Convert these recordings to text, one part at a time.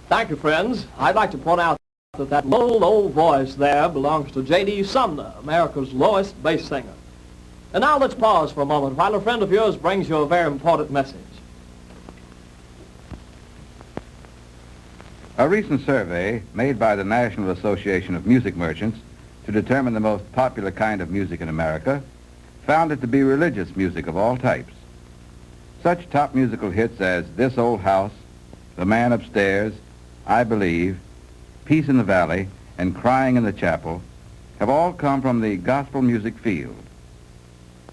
Thank you, friends. I'd like to point out that low voice there belongs to J.D. Sumner, America's lowest bass singer. And now let's pause for a moment while a friend of yours brings you a very important message. A recent survey made by the National Association of Music Merchants to determine the most popular kind of music in America found it to be religious music of all types. Such top musical hits as This Old House, The Man Upstairs, I Believe, Peace in the Valley, and Crying in the Chapel have all come from the gospel music field.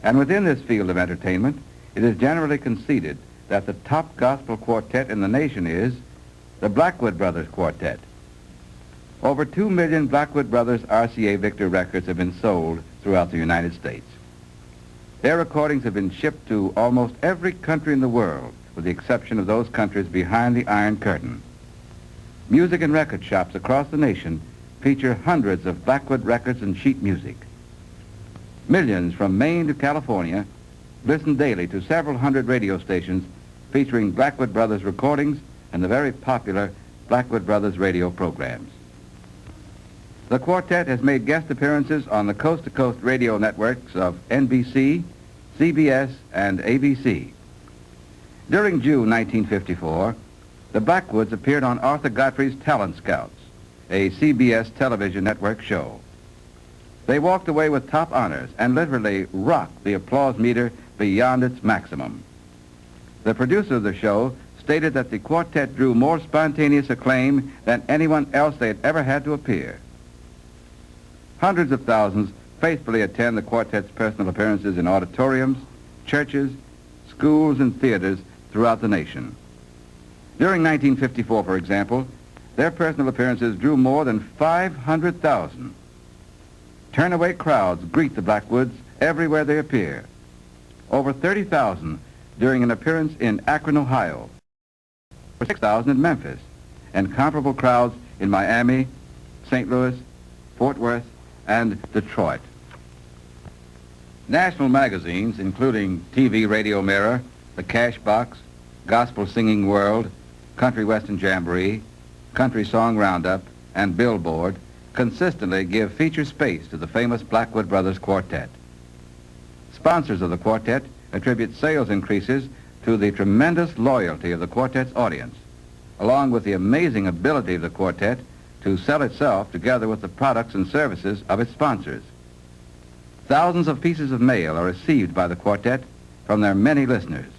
And within this field of entertainment, it is generally conceded that the top gospel quartet in the nation is the Blackwood Brothers Quartet. Over 2 million Blackwood Brothers RCA Victor records have been sold throughout the United States. Their recordings have been shipped to almost every country in the world, with the exception of those countries behind the Iron Curtain. Music and record shops across the nation feature hundreds of Blackwood records and sheet music. Millions from Maine to California listen daily to several hundred radio stations featuring Blackwood Brothers recordings and the very popular Blackwood Brothers radio programs. The quartet has made guest appearances on the coast-to-coast radio networks of NBC, CBS, and ABC. During June 1954, the Blackwoods appeared on Arthur Godfrey's Talent Scouts, a CBS television network show. They walked away with top honors and literally rocked the applause meter beyond its maximum. The producer of the show stated that the quartet drew more spontaneous acclaim than anyone else they had ever had to appear. Hundreds of thousands faithfully attend the quartet's personal appearances in auditoriums, churches, schools, and theaters throughout the nation. During 1954, for example, their personal appearances drew more than 500,000. Turnaway crowds greet the Blackwoods everywhere they appear. Over 30,000 during an appearance in Akron, Ohio, or 6,000 in Memphis, and comparable crowds in Miami, St. Louis, Fort Worth, and Detroit. National magazines, including TV Radio Mirror, The Cash Box, Gospel Singing World, Country Western Jamboree, Country Song Roundup, and Billboard, consistently give feature space to the famous Blackwood Brothers Quartet. Sponsors of the quartet attribute sales increases to the tremendous loyalty of the quartet's audience, along with the amazing ability of the quartet to sell itself together with the products and services of its sponsors. Thousands of pieces of mail are received by the quartet from their many listeners.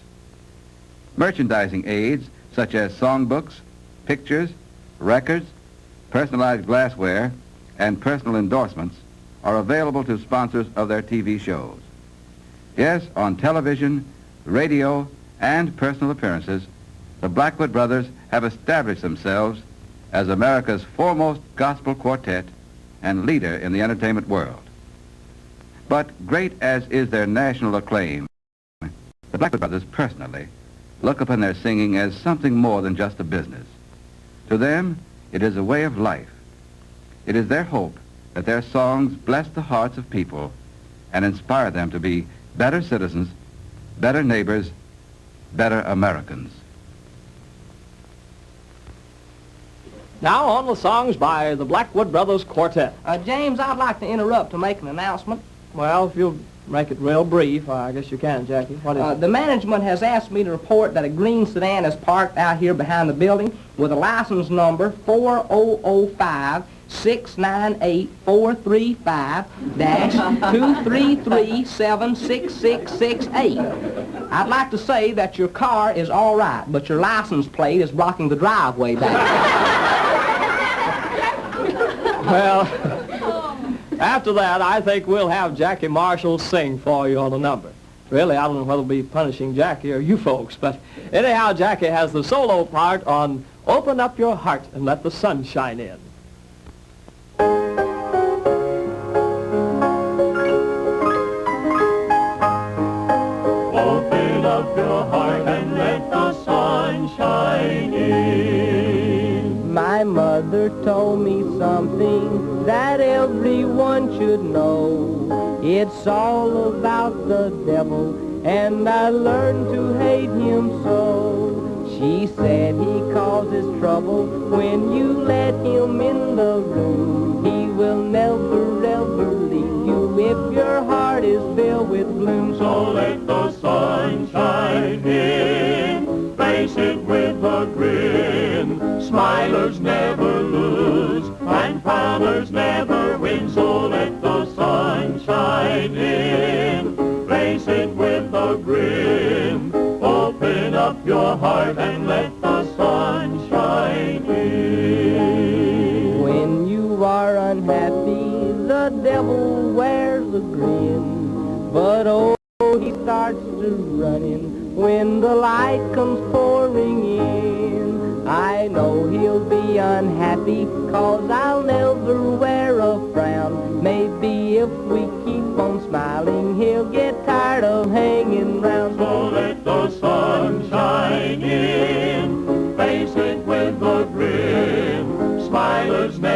Merchandising aids such as songbooks, pictures, records, personalized glassware, and personal endorsements are available to sponsors of their TV shows. Yes, on television, radio, and personal appearances, the Blackwood Brothers have established themselves as America's foremost gospel quartet and leader in the entertainment world. But great as is their national acclaim, the Blackwood Brothers personally look upon their singing as something more than just a business. To them, it is a way of life. It is their hope that their songs bless the hearts of people and inspire them to be better citizens, better neighbors, better Americans. Now on with songs by the Blackwood Brothers Quartet. James, I'd like to interrupt to make an announcement. Well, if you'll make it real brief, I guess you can, Jackie. What is it? The management has asked me to report that a green sedan is parked out here behind the building with a license number 4005698-435-233766668. I'd like to say that your car is all right, but your license plate is blocking the driveway back. Well, after that, I think we'll have Jackie Marshall sing for you on the number. Really, I don't know whether we'll be punishing Jackie or you folks, but anyhow, Jackie has the solo part on Open Up Your Heart and Let the Sun Shine In. Open up your heart and let the sun shine in. My mother told me something that everyone should know. It's all about the devil, and I learned to hate him so. She said he causes trouble when you let him in the room. He will never, ever leave you if your heart is filled with gloom. So let the sun shine in, face it with a grin. Smilers never lose, and frowners never win. So let the sun shine in, face it with a grin. Open up your heart and let the sun shine in. When you are unhappy, the devil wears a grin. But oh, he starts to running when the light comes pouring in. I know he'll be unhappy, 'cause I'll never wear a frown. Maybe if we keep on smiling, he'll get tired of hanging round. So let the sun shine in, face it with a grin. Smilers never